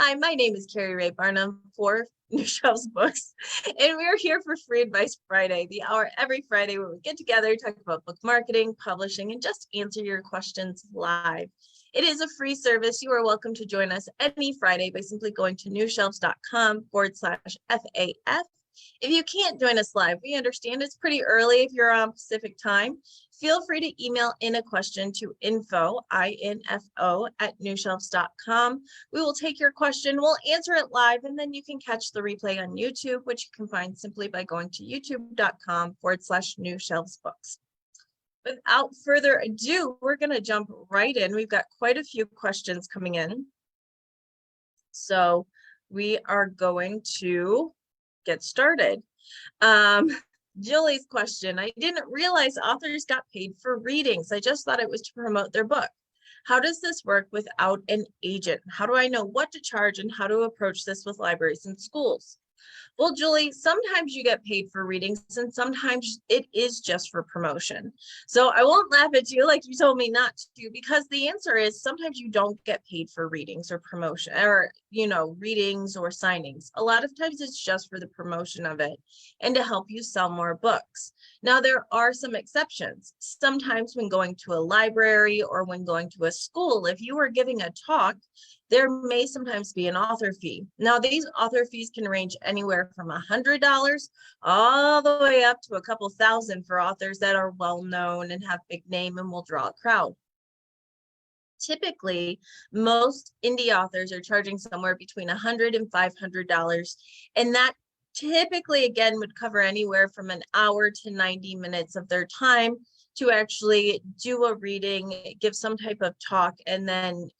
Hi, my name is Keri Ray Barnum for New Shelves Books, and we're here for Free Advice Friday, the hour every Friday where we get together, talk about book marketing, publishing, and just answer your questions live. It is a free service. You are welcome to join us any Friday by simply going to newshelves.com/FAF. If you can't join us live, we understand it's pretty early if you're on Pacific time. Feel free to email in a question to info@newshelves.com. We will take your question, we'll answer it live, and then you can catch the replay on YouTube, which you can find simply by going to youtube.com/newshelvesbooks. Without further ado, we're going to jump right in. We've got quite a few questions coming in. So we are going to get started. Julie's question: I didn't realize authors got paid for readings. I just thought it was to promote their book. How does this work without an agent? How do I know what to charge and how to approach this with libraries and schools? Well, Julie, sometimes you get paid for readings and sometimes it is just for promotion. So I won't laugh at you like you told me not to, because the answer is sometimes you don't get paid for readings or promotion or, readings or signings. A lot of times it's just for the promotion of it and to help you sell more books. Now, there are some exceptions. Sometimes when going to a library or when going to a school, if you are giving a talk, there may sometimes be an author fee. Now, these author fees can range anywhere from $100 all the way up to a couple thousand for authors that are well known and have big name and will draw a crowd. Typically, most indie authors are charging somewhere between $100 and $500, and that typically, again, would cover anywhere from an hour to 90 minutes of their time to actually do a reading, give some type of talk, and then,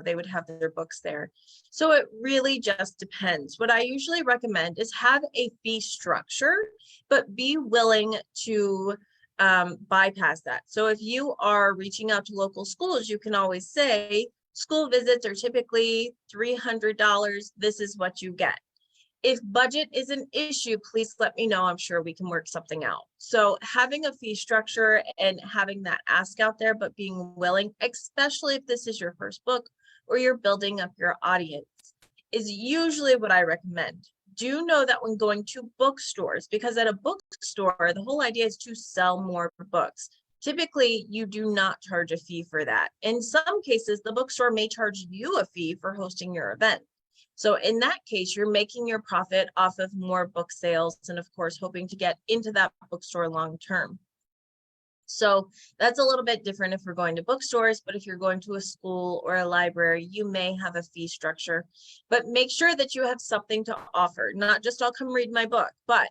they would have their books there. So it really just depends. What I usually recommend is have a fee structure, but be willing to bypass that. So if you are reaching out to local schools, you can always say, school visits are typically $300. This is what you get. If budget is an issue, please let me know. I'm sure we can work something out. So having a fee structure and having that ask out there, but being willing, especially if this is your first book or you're building up your audience, is usually what I recommend. Do know that when going to bookstores, because at a bookstore, the whole idea is to sell more books. Typically, you do not charge a fee for that. In some cases, the bookstore may charge you a fee for hosting your event. So in that case, you're making your profit off of more book sales and, of course, hoping to get into that bookstore long term. So that's a little bit different if we're going to bookstores, but if you're going to a school or a library, you may have a fee structure, but make sure that you have something to offer, not just I'll come read my book, but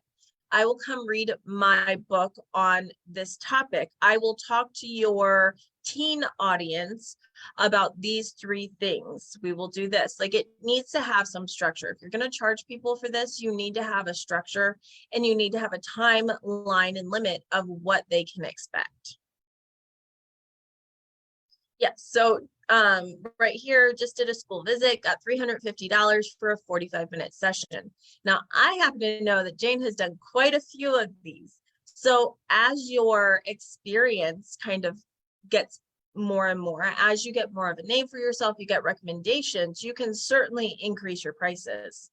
I will come read my book on this topic. I will talk to your teen audience about these 3 things. We will do this. Like, it needs to have some structure. If you're going to charge people for this, you need to have a structure and you need to have a timeline and limit of what they can expect. Yes. So right here, just did a school visit, got $350 for a 45-minute session. Now, I happen to know that Jane has done quite a few of these. So as your experience kind of gets more and more, as you get more of a name for yourself, you get recommendations, you can certainly increase your prices.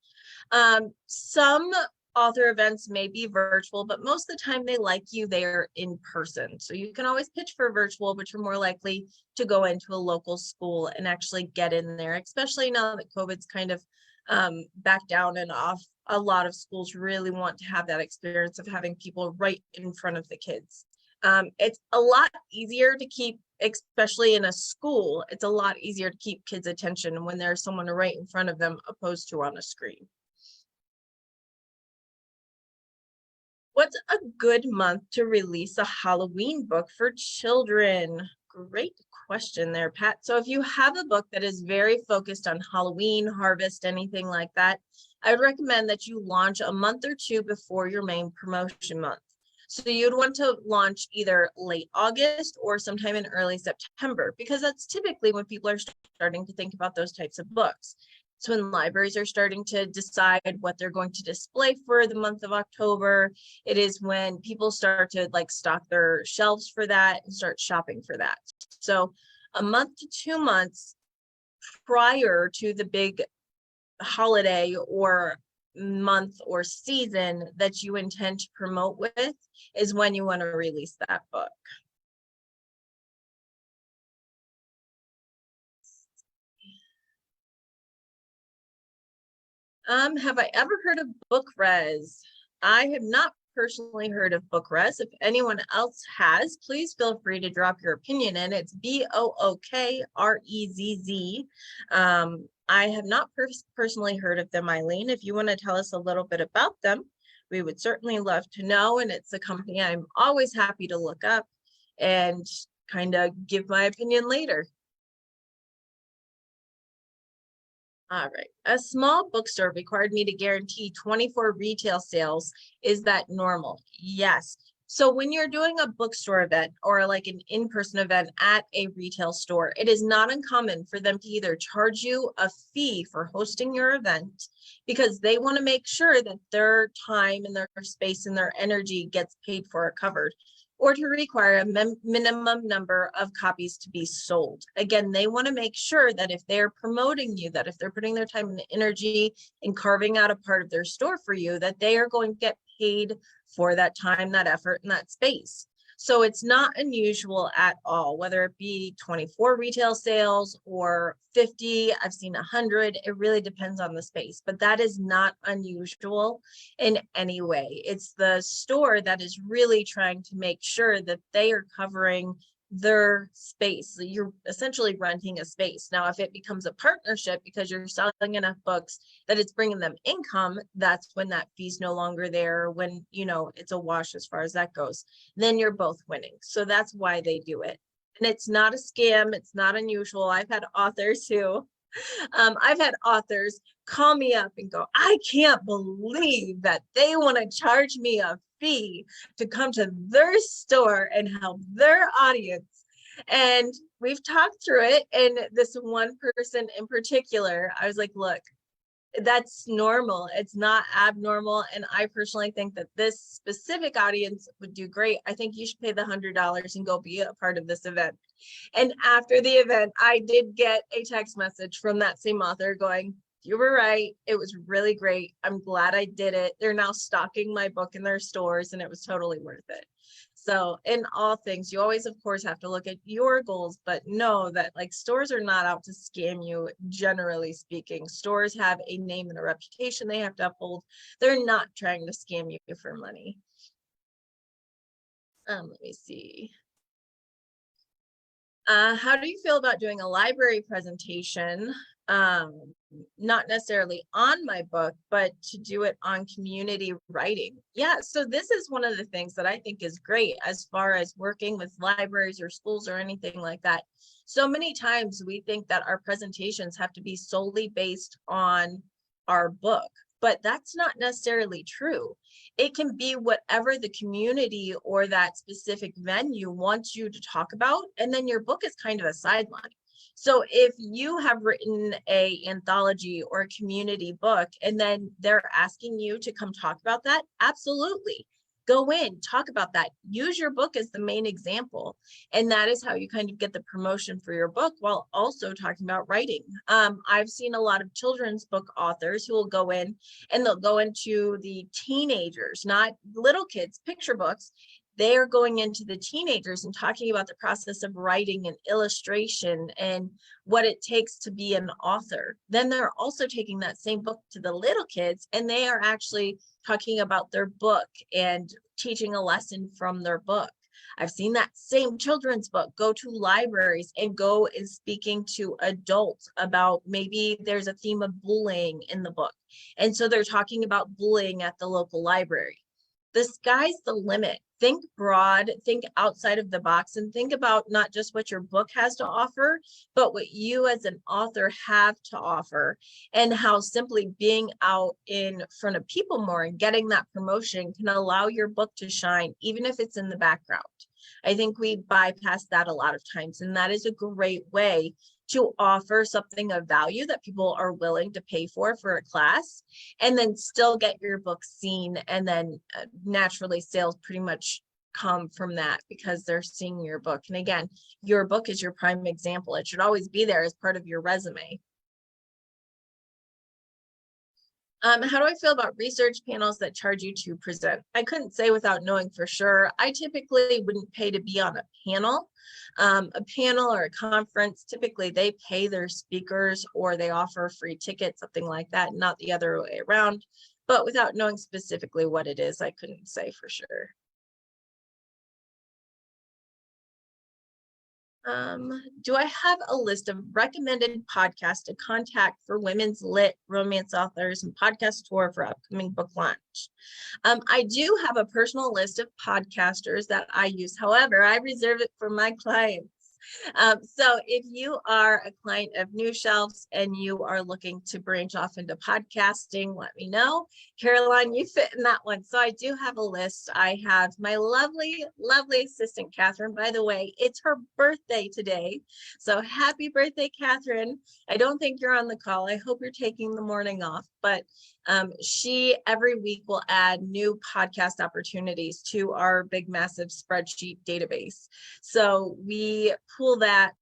Some author events may be virtual, but most of the time they like you there in person. So you can always pitch for virtual, but you're more likely to go into a local school and actually get in there, especially now that COVID's kind of back down and off. A lot of schools really want to have that experience of having people right in front of the kids. It's a lot easier to keep, especially in a school, it's a lot easier to keep kids' attention when there's someone right in front of them opposed to on a screen. What's a good month to release a Halloween book for children? Great question there, Pat. So if you have a book that is very focused on Halloween, harvest, anything like that, I would recommend that you launch a month or 2 before your main promotion month. So you'd want to launch either late August or sometime in early September, because that's typically when people are starting to think about those types of books. So when libraries are starting to decide what they're going to display for the month of October, it is when people start to stock their shelves for that and start shopping for that. So a month to 2 months prior to the big holiday or month or season that you intend to promote with is when you want to release that book. Have I ever heard of BookRez? I have not personally heard of BookRez. If anyone else has, please feel free to drop your opinion in. It's BookRezz. I have not personally heard of them, Eileen. If you want to tell us a little bit about them, we would certainly love to know. And it's a company I'm always happy to look up and kind of give my opinion later. All right. A small bookstore required me to guarantee 24 retail sales. Is that normal? Yes. So when you're doing a bookstore event or like an in-person event at a retail store, it is not uncommon for them to either charge you a fee for hosting your event because they want to make sure that their time and their space and their energy gets paid for or covered, or to require a minimum number of copies to be sold. Again, they want to make sure that if they're promoting you, that if they're putting their time and energy and carving out a part of their store for you, that they are going to get paid for that time, that effort, and that space. So it's not unusual at all, whether it be 24 retail sales or 50, I've seen 100, it really depends on the space, but that is not unusual in any way. It's the store that is really trying to make sure that they are covering their space. So you're essentially renting a space. Now, if it becomes a partnership because you're selling enough books that it's bringing them income, that's when that fee's no longer there, when, you know, it's a wash as far as that goes. Then you're both winning. So that's why they do it. And it's not a scam. It's not unusual. I've had authors call me up and go, I can't believe that they want to charge me a fee to come to their store and help their audience. And we've talked through it. And this one person in particular, I was like, look, that's normal. It's not abnormal. And I personally think that this specific audience would do great. I think you should pay the $100 and go be a part of this event. And after the event, I did get a text message from that same author going, you were right. It was really great. I'm glad I did it. They're now stocking my book in their stores and it was totally worth it. So in all things, you always, of course, have to look at your goals, but know that like stores are not out to scam you, generally speaking. Stores have a name and a reputation they have to uphold. They're not trying to scam you for money. Let me see. How do you feel about doing a library presentation? Not necessarily on my book, but to do it on community writing. Yeah, so this is one of the things that I think is great as far as working with libraries or schools or anything like that. So many times we think that our presentations have to be solely based on our book, but that's not necessarily true. It can be whatever the community or that specific venue wants you to talk about, and then your book is kind of a sideline. So if you have written a anthology or a community book and then they're asking you to come talk about that, absolutely. Go in, talk about that. Use your book as the main example. And that is how you kind of get the promotion for your book while also talking about writing. I've seen a lot of children's book authors who will go in and they'll go into the teenagers, not little kids, picture books. They are going into the teenagers and talking about the process of writing and illustration and what it takes to be an author. Then they're also taking that same book to the little kids and they are actually talking about their book and teaching a lesson from their book. I've seen that same children's book go to libraries and go and speaking to adults about maybe there's a theme of bullying in the book. And so they're talking about bullying at the local library. The sky's the limit. Think broad, think outside of the box, and think about not just what your book has to offer, but what you as an author have to offer, and how simply being out in front of people more and getting that promotion can allow your book to shine, even if it's in the background. I think we bypass that a lot of times, and that is a great way to offer something of value that people are willing to pay for a class, and then still get your book seen, and then naturally sales pretty much come from that because they're seeing your book. And again, your book is your prime example. It should always be there as part of your resume. How do I feel about research panels that charge you to present? I couldn't say without knowing for sure. I typically wouldn't pay to be on a panel. A panel or a conference, typically they pay their speakers or they offer free tickets, something like that, not the other way around. But without knowing specifically what it is, I couldn't say for sure. Do I have a list of recommended podcasts to contact for women's lit romance authors and podcast tour for upcoming book launch? I do have a personal list of podcasters that I use. However, I reserve it for my clients. So if you are a client of New Shelves and you are looking to branch off into podcasting, let me know. Caroline, you fit in that one. So I do have a list. I have my lovely, lovely assistant, Catherine. By the way, it's her birthday today. So happy birthday, Catherine. I don't think you're on the call. I hope you're taking the morning off, but she every week will add new podcast opportunities to our big, massive spreadsheet database. So we pull that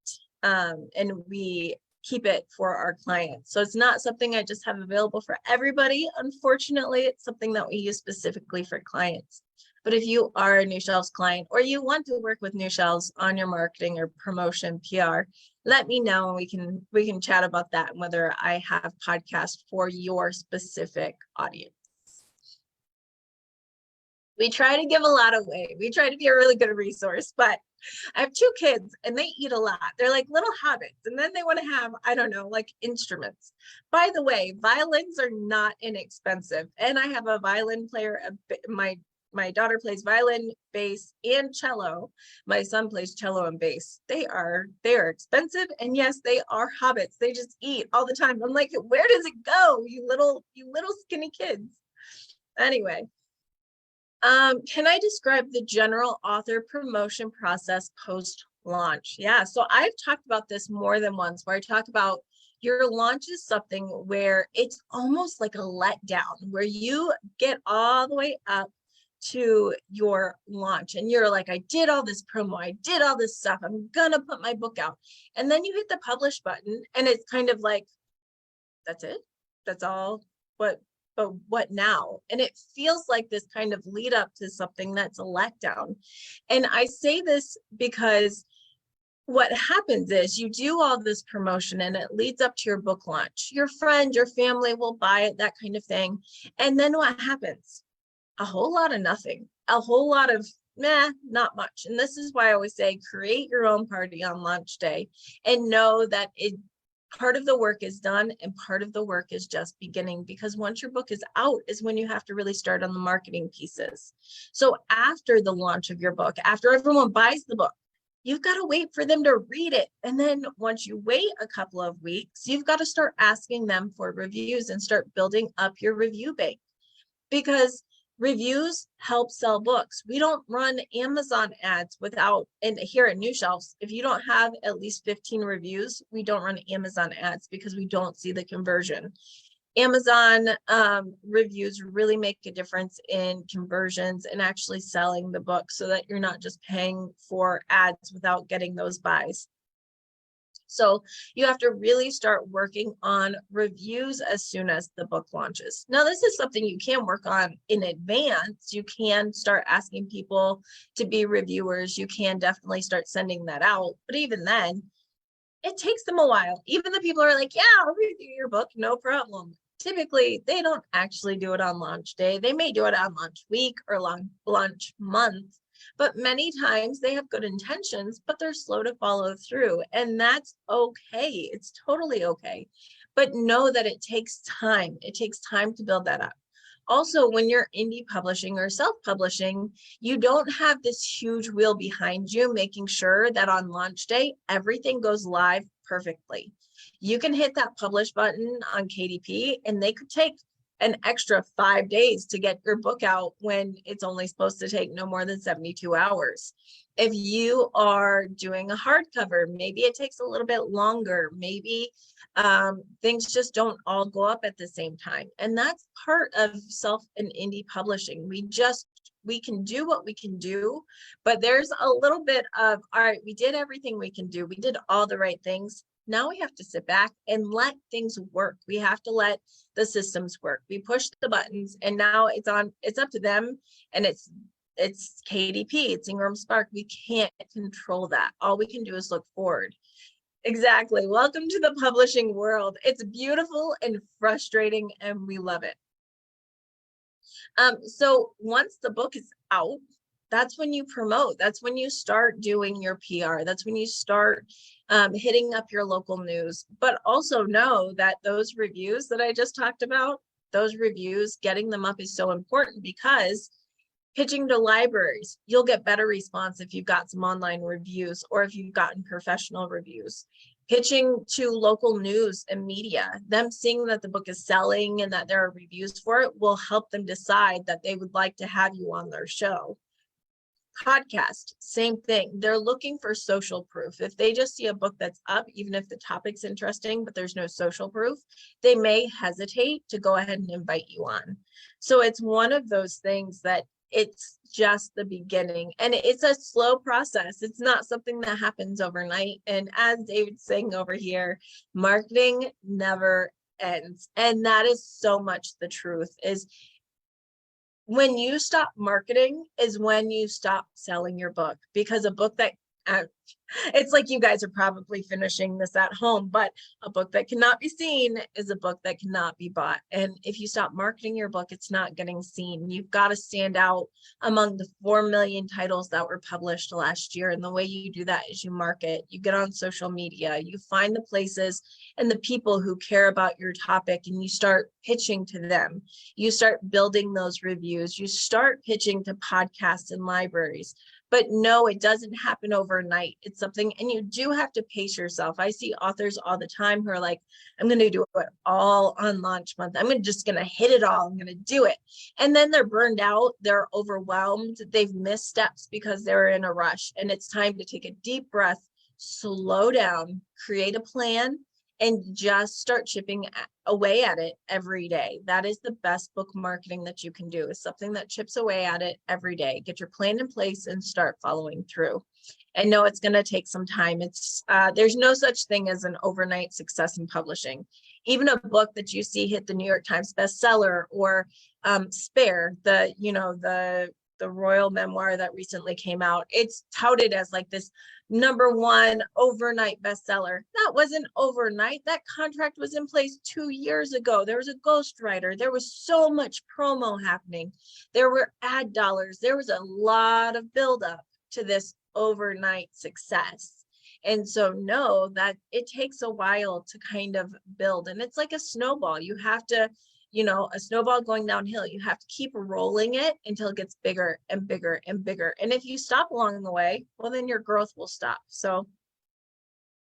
and we keep it for our clients. So it's not something I just have available for everybody. Unfortunately, it's something that we use specifically for clients. But if you are a New Shelves client or you want to work with New Shelves on your marketing or promotion PR, let me know and we can chat about that and whether I have podcasts for your specific audience. We try to give a lot away. We try to be a really good resource, but I have 2 kids and they eat a lot. They're like little hobbits. And then they want to have, I don't know, like instruments. By the way, violins are not inexpensive. And I have a violin player. My daughter plays violin, bass, and cello. My son plays cello and bass. They are expensive. And yes, they are hobbits. They just eat all the time. I'm like, where does it go? You little skinny kids. Anyway. Can I describe the general author promotion process post-launch? Yeah, so I've talked about this more than once, where I talk about your launch is something where it's almost like a letdown, where you get all the way up to your launch and you're like, I did all this promo, I did all this stuff, I'm gonna put my book out. And then you hit the publish button and it's kind of like, that's it? That's all? But what now? And it feels like this kind of lead up to something that's a letdown. And I say this because what happens is you do all this promotion and it leads up to your book launch. Your friend, your family will buy it, that kind of thing. And then what happens? A whole lot of nothing, a whole lot of not much. And this is why I always say, create your own party on launch day and know that part of the work is done and part of the work is just beginning, because once your book is out is when you have to really start on the marketing pieces. So after the launch of your book, after everyone buys the book, you've got to wait for them to read it. And then once you wait a couple of weeks, you've got to start asking them for reviews and start building up your review bank, because reviews help sell books. We don't run Amazon ads without, and here at New Shelves, if you don't have at least 15 reviews, we don't run Amazon ads because we don't see the conversion. Amazon reviews really make a difference in conversions and actually selling the book, so that you're not just paying for ads without getting those buys. So you have to really start working on reviews as soon as the book launches. Now, this is something you can work on in advance. You can start asking people to be reviewers. You can definitely start sending that out. But even then, it takes them a while. Even the people are like, yeah, I'll review your book, no problem. Typically, they don't actually do it on launch day. They may do it on launch week or launch month. But many times they have good intentions, but they're slow to follow through. And that's okay. It's totally okay. But know that it takes time. It takes time to build that up. Also, when you're indie publishing or self-publishing, you don't have this huge wheel behind you, making sure that on launch day, everything goes live perfectly. You can hit that publish button on KDP and they could take an extra 5 days to get your book out when it's only supposed to take no more than 72 hours. If you are doing a hardcover, maybe it takes a little bit longer. Maybe things just don't all go up at the same time. And that's part of self and indie publishing. We can do what we can do, but there's a little bit of, all right, we did everything we can do. We did all the right things. Now we have to sit back and let things work. We have to let the systems work. We push the buttons and now it's up to them, and it's KDP, it's Ingram Spark. We can't control that. All we can do is look forward. Exactly. Welcome to the publishing world. It's beautiful and frustrating, and we love it. So once the book is out, that's when you promote. That's when you start doing your PR. That's when you start hitting up your local news. But also know that those reviews that I just talked about, those reviews, getting them up is so important, because pitching to libraries, you'll get better response if you've got some online reviews or if you've gotten professional reviews. Pitching to local news and media, them seeing that the book is selling and that there are reviews for it will help them decide that they would like to have you on their show. Podcast, same thing. They're looking for social proof. If they just see a book that's up, even if the topic's interesting, but there's no social proof, they may hesitate to go ahead and invite you on. So it's one of those things that it's just the beginning, and it's a slow process. It's not something that happens overnight. And as David's saying over here, marketing never ends. And that is so much the truth. Is when you stop marketing is when you stop selling your book, because a book that it's like you guys are probably finishing this at home, but a book that cannot be seen is a book that cannot be bought. And if you stop marketing your book, it's not getting seen. You've got to stand out among the 4 million titles that were published last year. And the way you do that is you market, you get on social media, you find the places and the people who care about your topic, and you start pitching to them. You start building those reviews, you start pitching to podcasts and libraries. But no, it doesn't happen overnight. It's something, and you do have to pace yourself. I see authors all the time who are like, I'm going to do it all on launch month. I'm just going to hit it all. I'm going to do it. And then they're burned out. They're overwhelmed. They've missed steps because they're in a rush. And it's time to take a deep breath, slow down, create a plan, and just start chipping away at it every day. That is the best book marketing that you can do, is something that chips away at it every day. Get your plan in place and start following through. And no, it's going to take some time. It's there's no such thing as an overnight success in publishing. Even a book that you see hit the New York Times bestseller, or Spare, the royal memoir that recently came out, it's touted as like this #1 overnight bestseller. That wasn't overnight. That contract was in place 2 years ago. There was a ghostwriter. There was so much promo happening. There were ad dollars. There was a lot of buildup to this overnight success. And so know that it takes a while to kind of build. And it's like a snowball. You have to, a snowball going downhill. You have to keep rolling it until it gets bigger and bigger and bigger. And if you stop along the way, well, then your growth will stop. So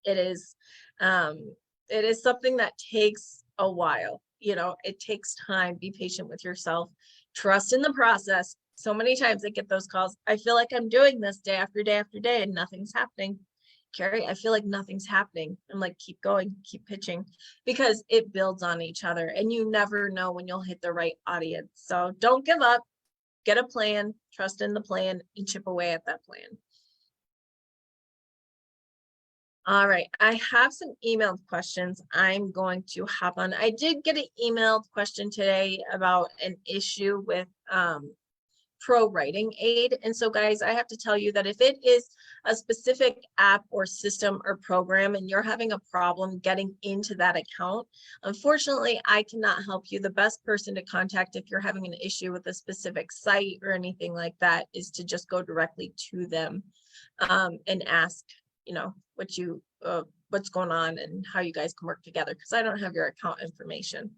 it is something that takes a while. It takes time. Be patient with yourself. Trust in the process. So many times I get those calls. I feel like I'm doing this day after day after day and nothing's happening. Keri, I feel like nothing's happening. I'm like, keep going, keep pitching, because it builds on each other, and you never know when you'll hit the right audience. So don't give up, get a plan, trust in the plan, and chip away at that plan. All right, I have some emailed questions I'm going to hop on. I did get an emailed question today about an issue with Pro Writing Aid. And so guys, I have to tell you that if it is a specific app or system or program and you're having a problem getting into that account, unfortunately, I cannot help you. The best person to contact if you're having an issue with a specific site or anything like that is to just go directly to them and ask, what's going on and how you guys can work together, because I don't have your account information.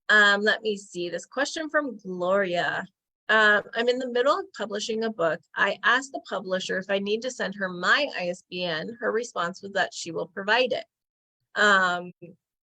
Let me see this question from Gloria. I'm in the middle of publishing a book. I asked the publisher if I need to send her my ISBN. Her response was that she will provide it.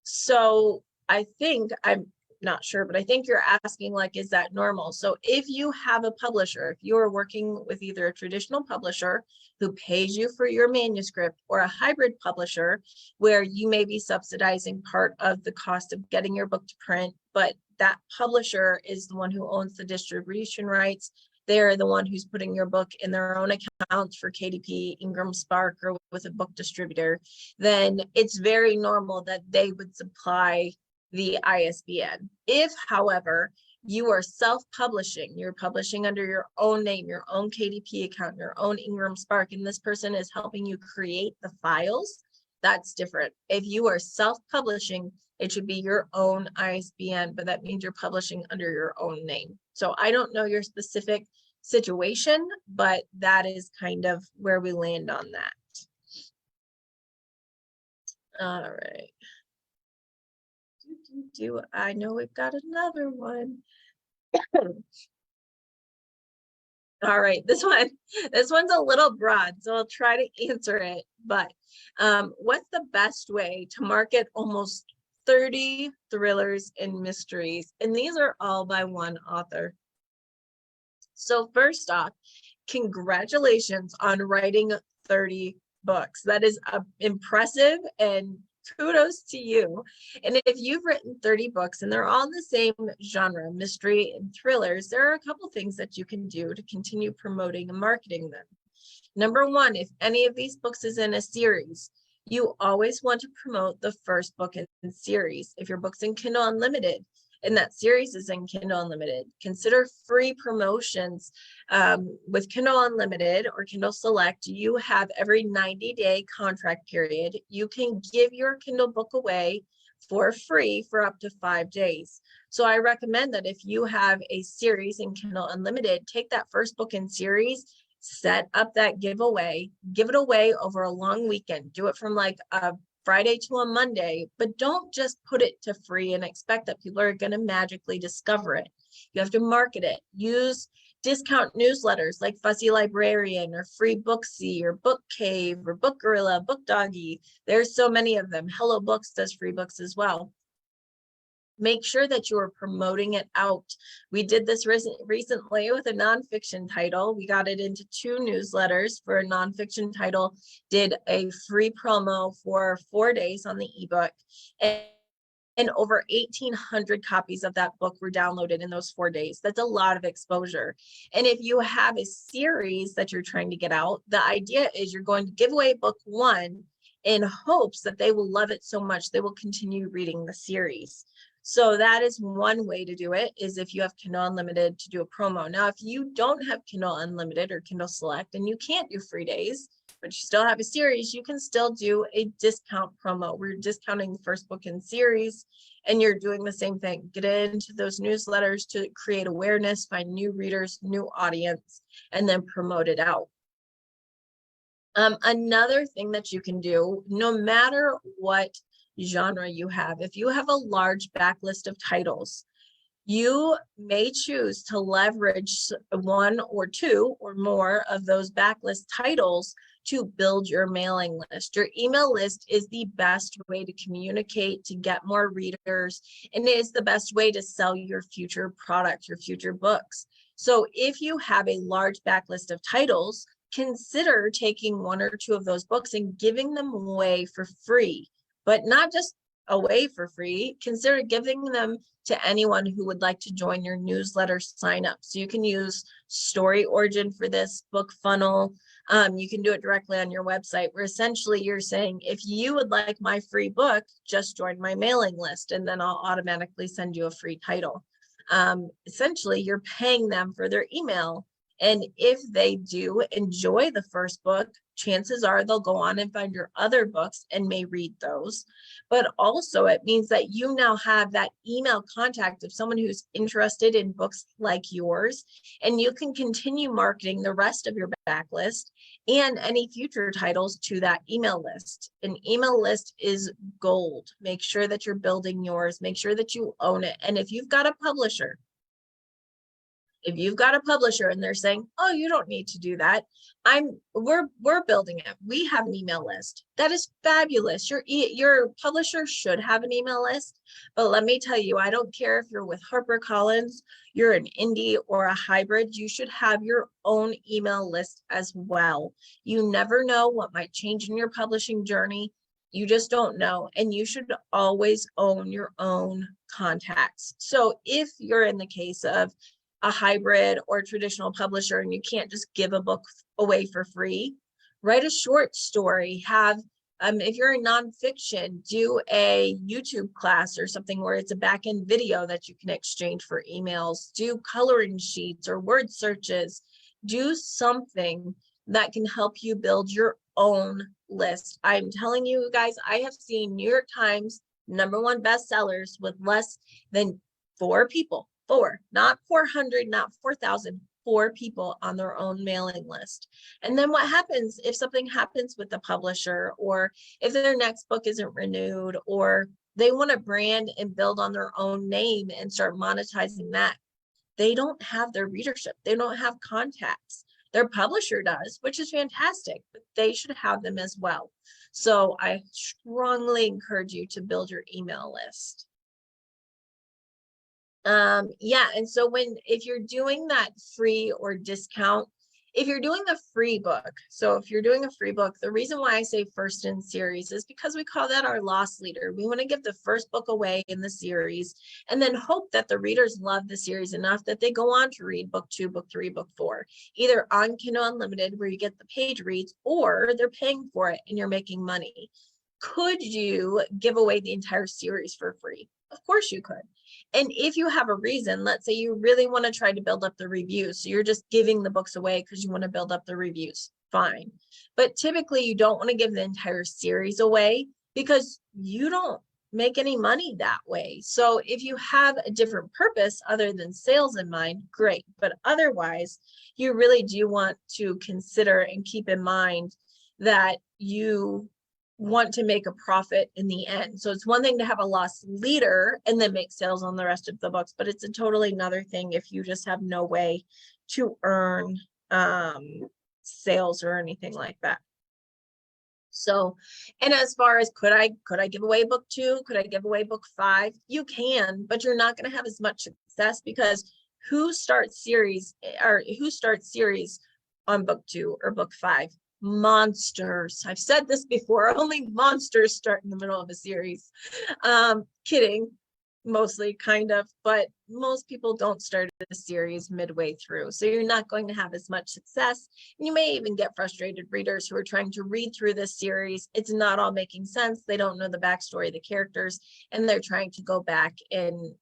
So I think, I'm not sure, but I think you're asking, like, is that normal? So if you have a publisher, if you are working with either a traditional publisher who pays you for your manuscript, or a hybrid publisher where you may be subsidizing part of the cost of getting your book to print, but that publisher is the one who owns the distribution rights, they're the one who's putting your book in their own accounts for KDP, Ingram Spark, or with a book distributor, then it's very normal that they would supply the ISBN. If, however, you are self-publishing, you're publishing under your own name, your own KDP account, your own Ingram Spark, and this person is helping you create the files, that's different. If you are self-publishing, it should be your own ISBN, but that means you're publishing under your own name. So I don't know your specific situation, but that is kind of where we land on that. All right. I know we've got another one. All right, this one's a little broad, so I'll try to answer it. But what's the best way to market almost 30 thrillers and mysteries? And these are all by one author. So first off, congratulations on writing 30 books. That is impressive, and kudos to you. And if you've written 30 books and they're all the same genre, mystery and thrillers, there are a couple things that you can do to continue promoting and marketing them. Number one, if any of these books is in a series, you always want to promote the first book in the series. If your book's in Kindle Unlimited and that series is in Kindle Unlimited, consider free promotions. With Kindle Unlimited or Kindle Select, you have every 90-day contract period. You can give your Kindle book away for free for up to 5 days. So I recommend that if you have a series in Kindle Unlimited, take that first book in series, set up that giveaway, give it away over a long weekend. Do it from like a Friday to a Monday, but don't just put it to free and expect that people are going to magically discover it. You have to market it. Use discount newsletters like Fussy Librarian or Free Booksy or Book Cave or Book Gorilla, Book Doggy. There's so many of them. Hello Books does free books as well. Make sure that you are promoting it out. We did this recently with a nonfiction title. We got it into 2 newsletters for a nonfiction title, did a free promo for 4 days on the ebook, and over 1,800 copies of that book were downloaded in those 4 days. That's a lot of exposure. And if you have a series that you're trying to get out, the idea is you're going to give away book 1 in hopes that they will love it so much they will continue reading the series. So that is one way to do it, is if you have Kindle Unlimited to do a promo. Now, if you don't have Kindle Unlimited or Kindle Select and you can't do free days, but you still have a series, you can still do a discount promo. We're discounting the first book in series, and you're doing the same thing. Get into those newsletters to create awareness, find new readers, new audience, and then promote it out. Another thing that you can do, no matter what genre you have, if you have a large backlist of titles, you may choose to leverage 1 or 2 or more of those backlist titles to build your mailing list. Your email list is the best way to communicate, to get more readers, and it is the best way to sell your future product, your future books. So if you have a large backlist of titles, consider taking 1 or 2 of those books and giving them away for free. But not just away for free, consider giving them to anyone who would like to join your newsletter sign up. So you can use Story Origin for this, BookFunnel. You can do it directly on your website, where essentially you're saying, if you would like my free book, just join my mailing list, and then I'll automatically send you a free title. Essentially, you're paying them for their email. And if they do enjoy the first book, chances are they'll go on and find your other books and may read those. But also it means that you now have that email contact of someone who's interested in books like yours, and you can continue marketing the rest of your backlist and any future titles to that email list. An email list is gold. Make sure that you're building yours. Make sure that you own it. And if you've got a publisher, and they're saying, oh, you don't need to do that, we're building it. We have an email list. That is fabulous. Your publisher should have an email list. But let me tell you, I don't care if you're with HarperCollins, you're an indie or a hybrid, you should have your own email list as well. You never know what might change in your publishing journey. You just don't know. And you should always own your own contacts. So if you're in the case of a hybrid or traditional publisher and you can't just give a book away for free, write a short story. Have if you're in nonfiction, do a YouTube class or something where it's a back-end video that you can exchange for emails. Do coloring sheets or word searches. Do something that can help you build your own list. I'm telling you guys, I have seen New York Times #1 bestsellers with less than 4 people, 4, not 400, not 4,000, 4 people on their own mailing list. And then what happens if something happens with the publisher, or if their next book isn't renewed, or they want to brand and build on their own name and start monetizing that? They don't have their readership. They don't have contacts. Their publisher does, which is fantastic, but they should have them as well. So I strongly encourage you to build your email list. Yeah, and so if you're doing that free or discount, if you're doing a free book, so if you're doing a free book, the reason why I say first in series is because we call that our loss leader. We want to give the first book away in the series and then hope that the readers love the series enough that they go on to read book 2, book 3, book 4, either on Kindle Unlimited where you get the page reads, or they're paying for it and you're making money. Could you give away the entire series for free? Of course you could. And if you have a reason, let's say you really want to try to build up the reviews, so you're just giving the books away because you want to build up the reviews, fine. But typically you don't want to give the entire series away because you don't make any money that way. So if you have a different purpose other than sales in mind, great. But otherwise, you really do want to consider and keep in mind that you want to make a profit in the end. So it's one thing to have a loss leader and then make sales on the rest of the books, but it's a totally another thing if you just have no way to earn sales or anything like that. So, and as far as could I give away book 2? Could I give away book 5? You can, but you're not going to have as much success because who starts series on book 2 or book 5? Monsters. I've said this before, only monsters start in the middle of a series. Kidding, mostly, kind of, but most people don't start a series midway through. So you're not going to have as much success. And you may even get frustrated readers who are trying to read through this series. It's not all making sense. They don't know the backstory of the characters, and they're trying to go back and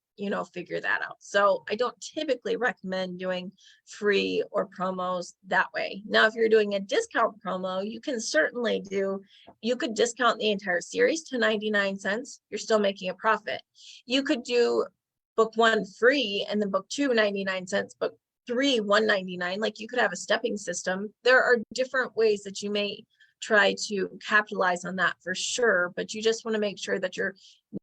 figure that out. So I don't typically recommend doing free or promos that way. Now, if you're doing a discount promo, you could discount the entire series to 99 cents. You're still making a profit. You could do book 1 free and then book 2, 99 cents, book 3, 199. Like you could have a stepping system. There are different ways that you may try to capitalize on that for sure, but you just want to make sure that you're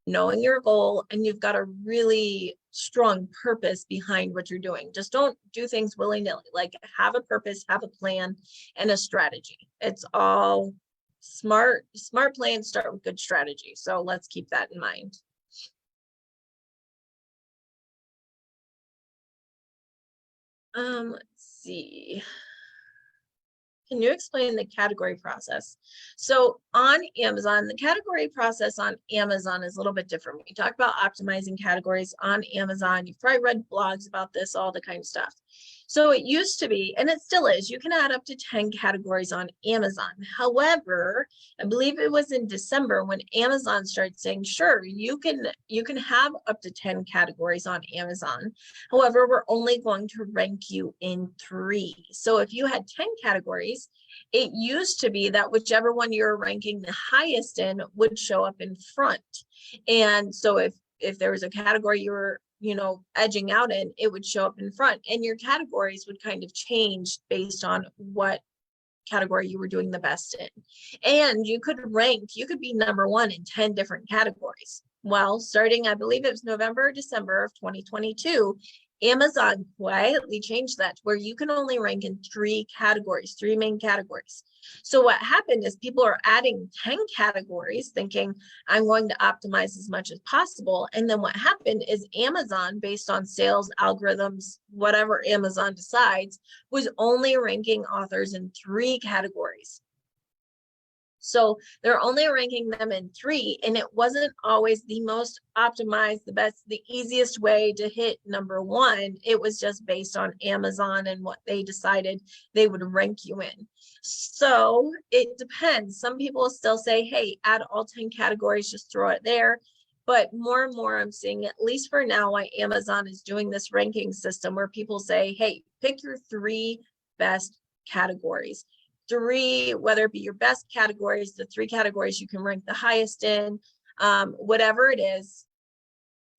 knowing your goal and you've got a really strong purpose behind what you're doing. Just don't do things willy-nilly. Like have a purpose, have a plan, and a strategy. It's all smart plans start with good strategy. So let's keep that in mind. Let's see. Can you explain the category process? So on Amazon, the category process on Amazon is a little bit different. We talk about optimizing categories on Amazon. You've probably read blogs about this, all the kind of stuff. So it used to be, and it still is, you can add up to 10 categories on Amazon. However, I believe it was in December when Amazon started saying, sure, you can have up to 10 categories on Amazon. However, we're only going to rank you in 3. So if you had 10 categories, it used to be that whichever one you're ranking the highest in would show up in front. And so if there was a category you were edging out in, it would show up in front, and your categories would kind of change based on what category you were doing the best in. And you could be #1 in 10 different categories. Well, starting, I believe it was November or December of 2022, Amazon quietly changed that to where you can only rank in 3 categories, 3 main categories. So what happened is people are adding 10 categories thinking I'm going to optimize as much as possible. And then what happened is Amazon, based on sales algorithms, whatever Amazon decides, was only ranking authors in 3 categories. So they're only ranking them in 3, and it wasn't always the most optimized, the best, the easiest way to hit number 1. It was just based on Amazon and what they decided they would rank you in. So it depends. Some people still say, hey, add all 10 categories, just throw it there. But more and more I'm seeing, at least for now, why Amazon is doing this ranking system where people say, hey, pick your 3 best categories. 3, whether it be your best categories, the 3 categories you can rank the highest in, whatever it is,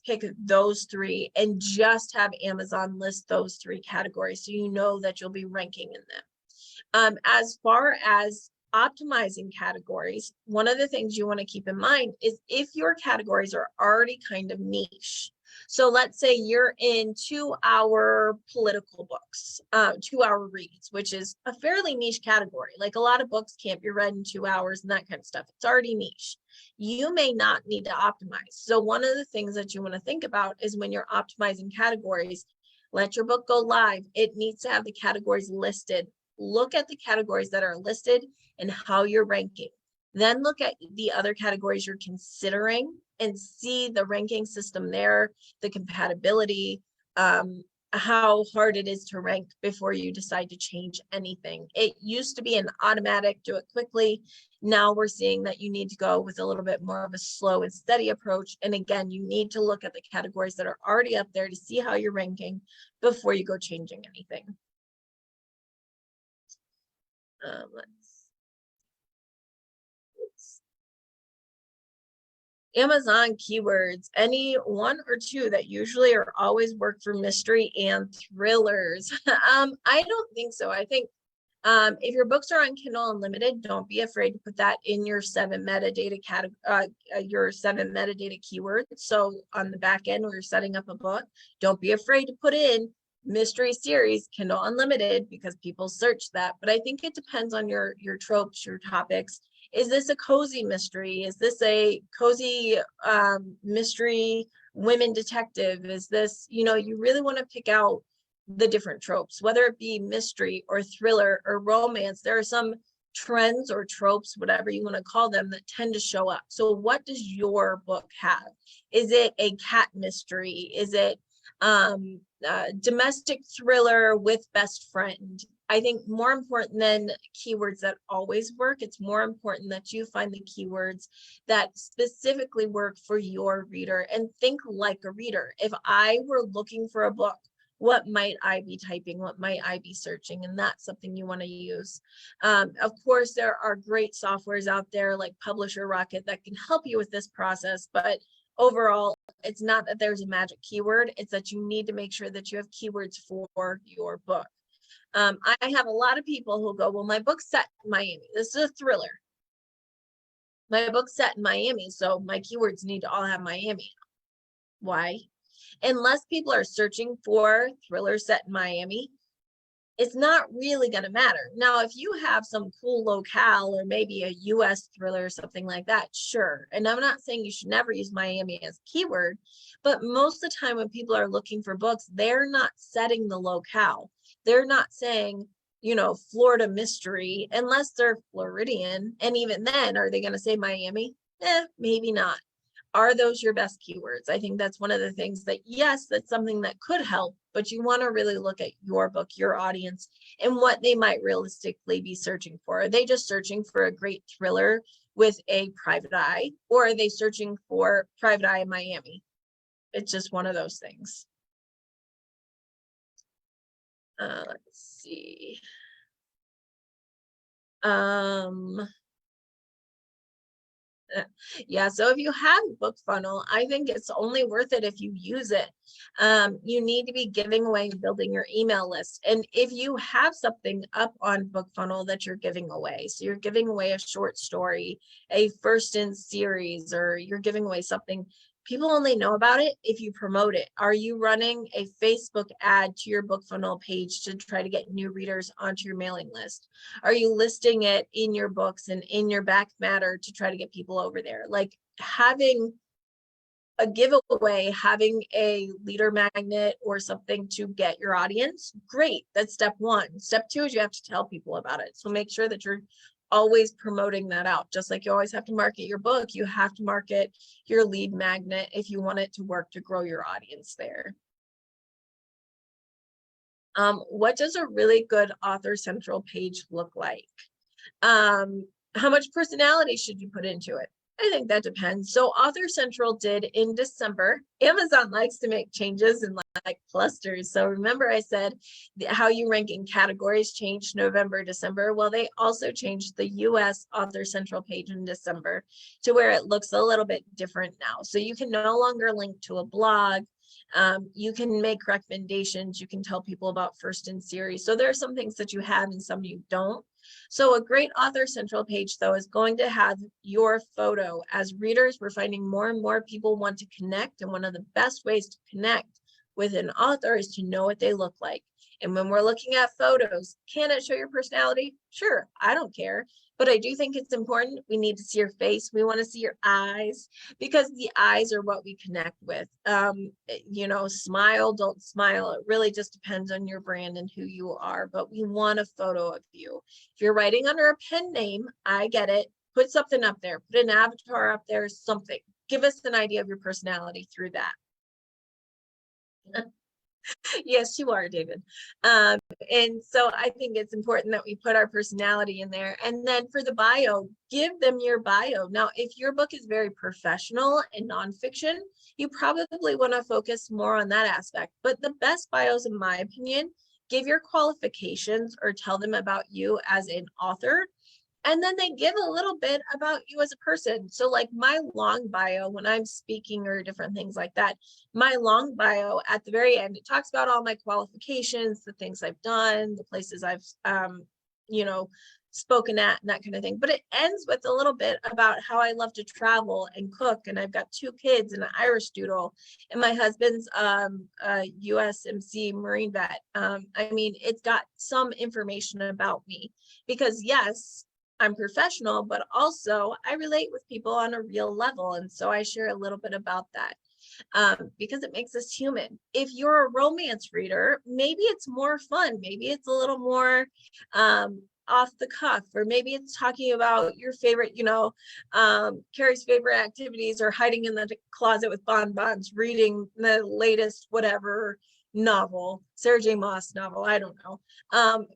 pick those 3 and just have Amazon list those 3 categories so you know that you'll be ranking in them. As far as optimizing categories, one of the things you want to keep in mind is if your categories are already kind of niche. So let's say you're in 2-hour political books, 2-hour reads, which is a fairly niche category. Like a lot of books can't be read in 2 hours and that kind of stuff. It's already niche. You may not need to optimize. So one of the things that you want to think about is when you're optimizing categories, let your book go live. It needs to have the categories listed. Look at the categories that are listed and how you're ranking. Then look at the other categories you're considering and see the ranking system there, the compatibility, how hard it is to rank before you decide to change anything. It used to be an automatic, do it quickly. Now we're seeing that you need to go with a little bit more of a slow and steady approach. And again, you need to look at the categories that are already up there to see how you're ranking before you go changing anything. Amazon keywords, any 1 or 2 that usually or always work for mystery and thrillers. I don't think so. I think if your books are on Kindle Unlimited, don't be afraid to put that in your 7 metadata keywords. So on the back end, where you're setting up a book, don't be afraid to put in mystery series, Kindle Unlimited, because people search that. But I think it depends on your tropes, your topics. Is this a cozy mystery? Is this a cozy mystery women detective? Is this, you really want to pick out the different tropes, whether it be mystery or thriller or romance. There are some trends or tropes, whatever you want to call them, that tend to show up. So what does your book have? Is it a cat mystery? Is it domestic thriller with best friend? I think more important than keywords that always work, it's more important that you find the keywords that specifically work for your reader and think like a reader. If I were looking for a book, what might I be typing? What might I be searching? And that's something you want to use. Of course, there are great softwares out there like Publisher Rocket that can help you with this process, but overall, it's not that there's a magic keyword, it's that you need to make sure that you have keywords for your book. I have a lot of people who go, well, my book's set in Miami. This is a thriller. My book's set in Miami, so my keywords need to all have Miami. Why? Unless people are searching for thriller set in Miami, it's not really going to matter. Now, if you have some cool locale or maybe a US thriller or something like that, sure. And I'm not saying you should never use Miami as a keyword, but most of the time when people are looking for books, they're not setting the locale. They're not saying, Florida mystery, unless they're Floridian. And even then, are they going to say Miami? Maybe not. Are those your best keywords? I think that's one of the things that, yes, that's something that could help, but you want to really look at your book, your audience, and what they might realistically be searching for. Are they just searching for a great thriller with a private eye, or are they searching for private eye in Miami? It's just one of those things. Let's see. Yeah, so if you have BookFunnel, I think it's only worth it if you use it. You need to be giving away and building your email list. And if you have something up on BookFunnel that you're giving away, so you're giving away a short story, a first in series, or you're giving away something, people only know about it if you promote it. Are you running a Facebook ad to your BookFunnel page to try to get new readers onto your mailing list? Are you listing it in your books and in your back matter to try to get people over there? Like having a giveaway, having a leader magnet or something to get your audience, great. That's step 1. Step 2 is you have to tell people about it. So make sure that you're always promoting that out. Just like you always have to market your book, you have to market your lead magnet if you want it to work to grow your audience there. What does a really good Author Central page look like? How much personality should you put into it? I think that depends. So Author Central did in December. Amazon likes to make changes in like clusters. So remember I said how you rank in categories changed November, December. Well, they also changed the US Author Central page in December to where it looks a little bit different now. So you can no longer link to a blog. You can make recommendations. You can tell people about first in series. So there are some things that you have and some you don't. So a great Author Central page, though, is going to have your photo. As readers, we're finding more and more people want to connect. And one of the best ways to connect with an author is to know what they look like. And when we're looking at photos, can it show your personality? Sure, I don't care. But I do think it's important. We need to see your face. We want to see your eyes, because the eyes are what we connect with. You know, smile, don't smile. It really just depends on your brand and who you are. But we want a photo of you. If you're writing under a pen name, I get it. Put something up there. Put an avatar up there, something. Give us an idea of your personality through that. Yes, you are, David. And so I think it's important that we put our personality in there. And then for the bio, give them your bio. Now, if your book is very professional and nonfiction, you probably want to focus more on that aspect. But the best bios, in my opinion, give your qualifications or tell them about you as an author. And then they give a little bit about you as a person. So like my long bio, when I'm speaking or different things like that, my long bio at the very end, it talks about all my qualifications, the things I've done, the places I've, you know, spoken at and that kind of thing. But it ends with a little bit about how I love to travel and cook. And I've got 2 kids and an Irish doodle, and my husband's a USMC Marine vet. I mean, it's got some information about me, because yes, I'm professional, but also I relate with people on a real level. And so I share a little bit about that because it makes us human. If you're a romance reader, maybe it's more fun. Maybe it's a little more off the cuff, or maybe it's talking about your favorite, you know, Keri's favorite activities, or hiding in the closet with bonbons, reading the latest whatever novel, Sarah J. Maas novel, I don't know.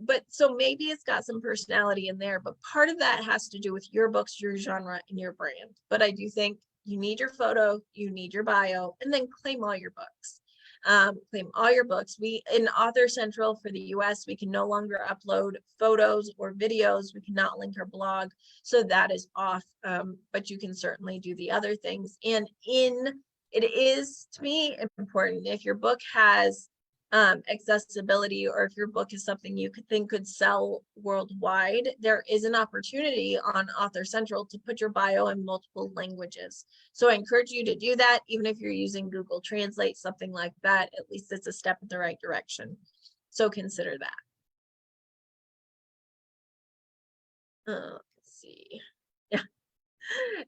But so maybe it's got some personality in there, but part of that has to do with your books, your genre, and your brand. But I do think you need your photo, you need your bio, and then claim all your books. Claim all your books. We, in Author Central for the US, we can no longer upload photos or videos. We cannot link our blog. So that is off, but you can certainly do the other things. And it is, to me, important if your book has accessibility, or if your book is something you could think could sell worldwide, there is an opportunity on Author Central to put your bio in multiple languages. So I encourage you to do that, even if you're using Google Translate, something like that. At least it's a step in the right direction. So consider that. Let's see. Yeah.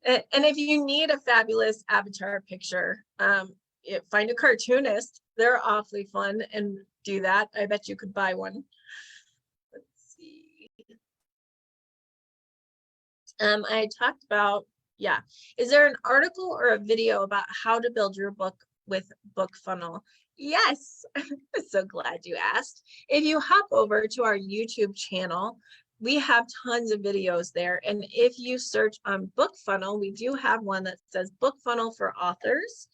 And if you need a fabulous avatar picture, find a cartoonist. They're awfully fun and do that. I bet you could buy one. Let's see. I talked about, yeah. Is there an article or a video about how to build your book with BookFunnel? Yes, I'm so glad you asked. If you hop over to our YouTube channel, we have tons of videos there. And if you search on BookFunnel, we do have one that says BookFunnel for Authors.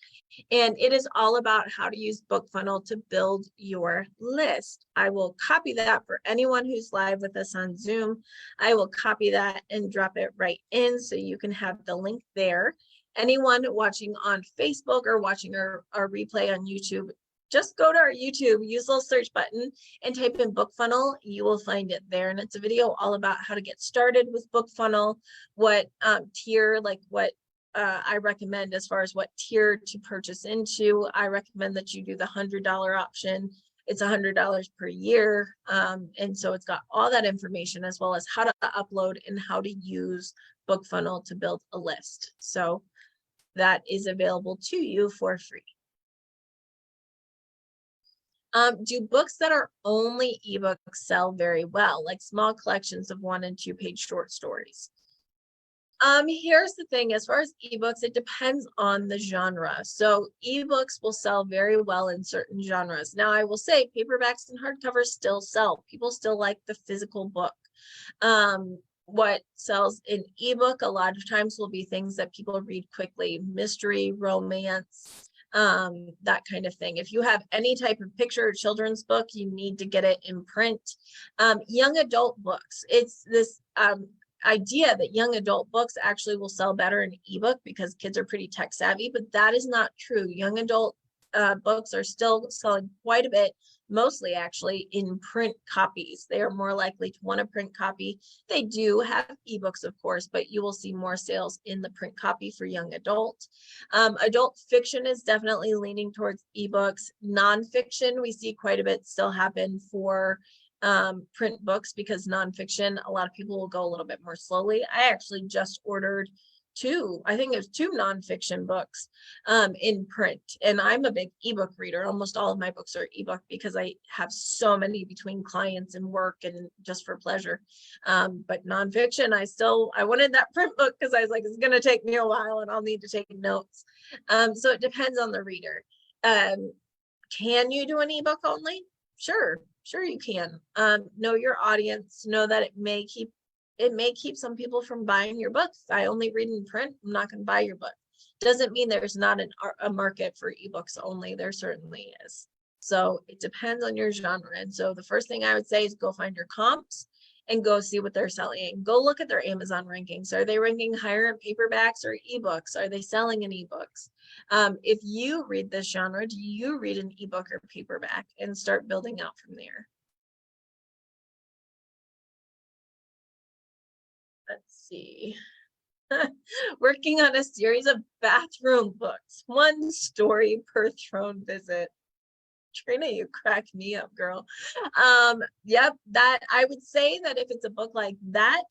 And it is all about how to use BookFunnel to build your list. I will copy that for anyone who's live with us on Zoom. I will copy that and drop it right in so you can have the link there. Anyone watching on Facebook or watching our replay on YouTube, just go to our YouTube, use the little search button and type in BookFunnel. You will find it there. And it's a video all about how to get started with BookFunnel, what tier, like what I recommend as far as what tier to purchase into. I recommend that you do the $100 option. It's $100 per year. And so it's got all that information, as well as how to upload and how to use BookFunnel to build a list. So that is available to you for free. Do books that are only ebooks sell very well, like small collections of 1 and 2 page short stories? Here's the thing, as far as ebooks, it depends on the genre. So ebooks will sell very well in certain genres. Now, I will say paperbacks and hardcovers still sell. People still like the physical book. What sells in ebook a lot of times will be things that people read quickly, mystery, romance, that kind of thing. If you have any type of picture or children's book, you need to get it in print. Young adult books, it's this idea that young adult books actually will sell better in ebook because kids are pretty tech savvy, but that is not true. Young adult books are still selling quite a bit, mostly actually in print copies. They are more likely to want a print copy. They do have ebooks, of course, but you will see more sales in the print copy for young adult. Adult fiction is definitely leaning towards ebooks. Nonfiction, we see quite a bit still happen for print books, because nonfiction, a lot of people will go a little bit more slowly. I actually just ordered I think there's 2 nonfiction books in print, and I'm a big ebook reader. Almost all of my books are ebook because I have so many between clients and work and just for pleasure. But nonfiction, I wanted that print book because I was like, it's going to take me a while and I'll need to take notes. So it depends on the reader. Can you do an ebook only? Sure you can. Know your audience, know that it may keep some people from buying your books. I only read in print, I'm not going to buy your book. Doesn't mean there's not a market for ebooks only. There certainly is. So it depends on your genre. And so the first thing I would say is go find your comps and go see what they're selling. Go look at their Amazon rankings. Are they ranking higher in paperbacks or ebooks? Are they selling in ebooks? If you read this genre, do you read an ebook or paperback, and start building out from there? Let's see. Working on a series of bathroom books, 1 story per throne visit. Trina, you crack me up, girl. Yep, that I would say that if it's a book like that,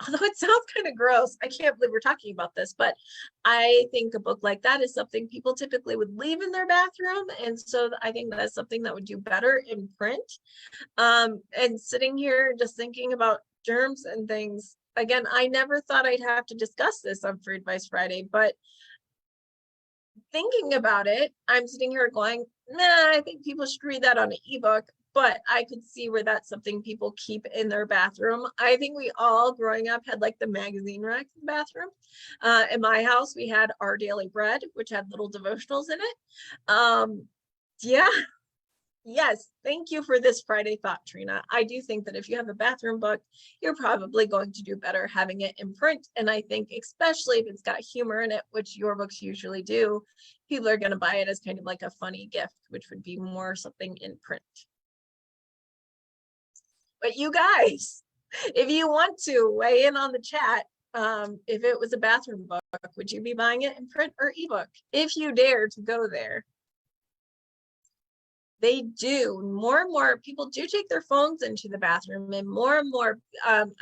although it sounds kind of gross, I can't believe we're talking about this, but I think a book like that is something people typically would leave in their bathroom. And so I think that's something that would do better in print. And sitting here just thinking about germs and things, again, I never thought I'd have to discuss this on Free Advice Friday, but thinking about it, I'm sitting here going, nah, I think people should read that on an ebook, but I could see where that's something people keep in their bathroom. I think we all growing up had like the magazine rack in the bathroom. In my house, we had Our Daily Bread, which had little devotionals in it. Yeah. Yes, thank you for this Friday thought, Trina. I do think that if you have a bathroom book, you're probably going to do better having it in print. And I think especially if it's got humor in it, which your books usually do, people are going to buy it as kind of like a funny gift, which would be more something in print. But you guys, if you want to weigh in on the chat, if it was a bathroom book, would you be buying it in print or ebook? If you dare to go there. They do. More and more people do take their phones into the bathroom, and more, I'm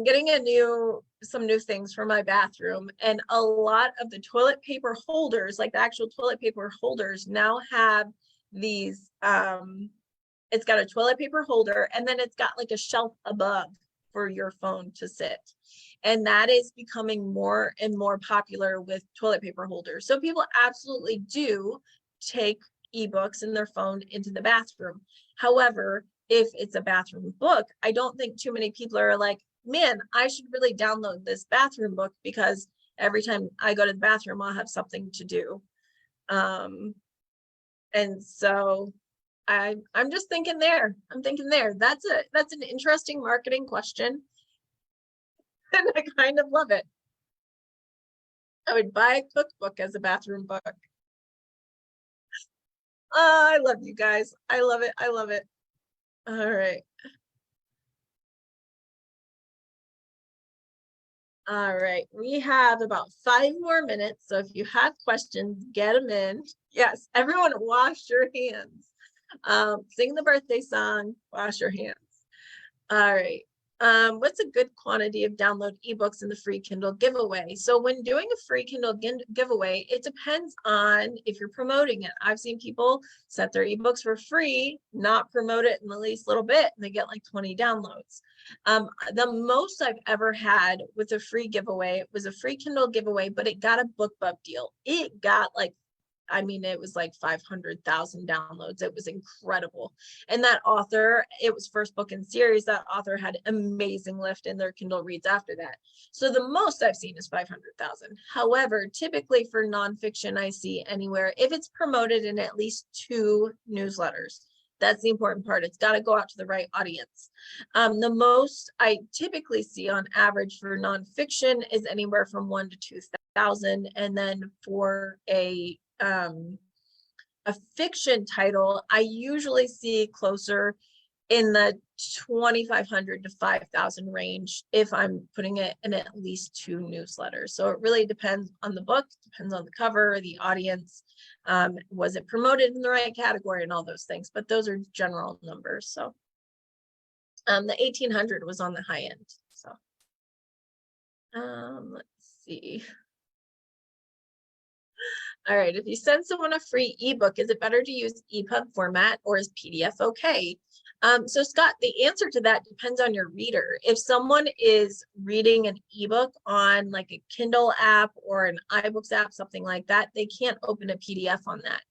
getting some new things for my bathroom, and a lot of the toilet paper holders, like the actual toilet paper holders, now have these, it's got a toilet paper holder, and then it's got like a shelf above for your phone to sit. And that is becoming more and more popular with toilet paper holders. So people absolutely do take ebooks in their phone into the bathroom. However, if it's a bathroom book, I don't think too many people are like, man, I should really download this bathroom book because every time I go to the bathroom, I'll have something to do. And so I'm just thinking there. That's an interesting marketing question. And I kind of love it. I would buy a cookbook as a bathroom book. Oh, I love you guys. I love it. All right. All right. We have about 5 more minutes. So if you have questions, get them in. Yes, everyone wash your hands. Sing the birthday song, wash your hands. All right. What's a good quantity of download ebooks in the free Kindle giveaway? So when doing a free Kindle giveaway, it depends on if you're promoting it. I've seen people set their ebooks for free, not promote it in the least little bit, and they get like 20 downloads. The most I've ever had with a free giveaway was a free Kindle giveaway, but it got a BookBub deal. It got like, I mean, it was like 500,000 downloads. It was incredible. And that author, it was first book in series. That author had amazing lift in their Kindle reads after that. So the most I've seen is 500,000. However, typically for nonfiction, I see anywhere, if it's promoted in at least 2 newsletters, that's the important part. It's got to go out to the right audience. The most I typically see on average for nonfiction is anywhere from 1 to 2,000. And then for a fiction title, I usually see closer in the 2,500 to 5,000 range if I'm putting it in at least 2 newsletters. So it really depends on the book, depends on the cover, the audience, was it promoted in the right category, and all those things. But those are general numbers. So the 1,800 was on the high end. So let's see. All right, if you send someone a free ebook, is it better to use EPUB format or is PDF okay? So Scott, the answer to that depends on your reader. If someone is reading an ebook on like a Kindle app or an iBooks app, something like that, they can't open a PDF on that.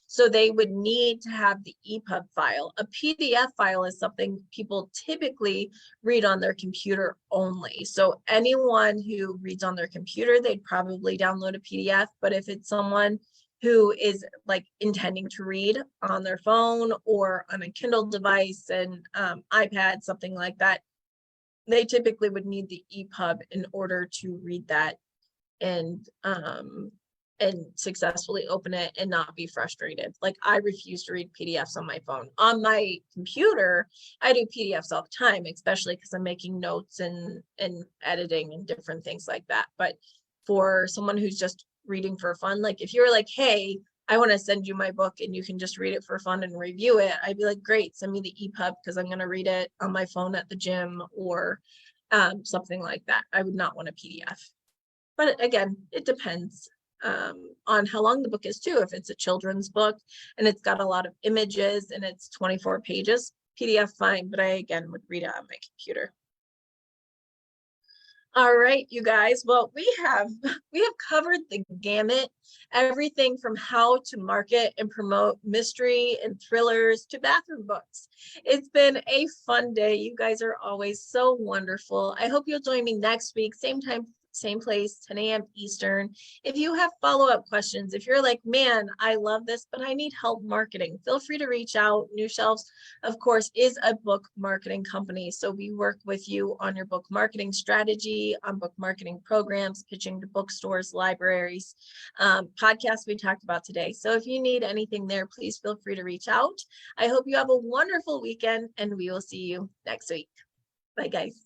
So they would need to have the EPUB file. A PDF file is something people typically read on their computer only. So anyone who reads on their computer, they'd probably download a PDF. But if it's someone who is like intending to read on their phone or on a Kindle device and iPad, something like that, they typically would need the EPUB in order to read that and successfully open it and not be frustrated. Like I refuse to read PDFs on my phone. On my computer, I do PDFs all the time, especially because I'm making notes and editing and different things like that. But for someone who's just reading for fun, like if you're like, hey, I want to send you my book and you can just read it for fun and review it, I'd be like, great, send me the EPUB because I'm going to read it on my phone at the gym or something like that. I would not want a PDF. But again, it depends on how long the book is too. If it's a children's book and it's got a lot of images and it's 24 pages, PDF fine, but I again would read it on my computer. All right, you guys. Well, we have covered the gamut, everything from how to market and promote mystery and thrillers to bathroom books. It's been a fun day. You guys are always so wonderful. I hope you'll join me next week, same time, same place, 10 a.m. Eastern. If you have follow-up questions, if you're like, man, I love this, but I need help marketing, feel free to reach out. New Shelves, of course, is a book marketing company. So we work with you on your book marketing strategy, on book marketing programs, pitching to bookstores, libraries, podcasts we talked about today. So if you need anything there, please feel free to reach out. I hope you have a wonderful weekend and we will see you next week. Bye, guys.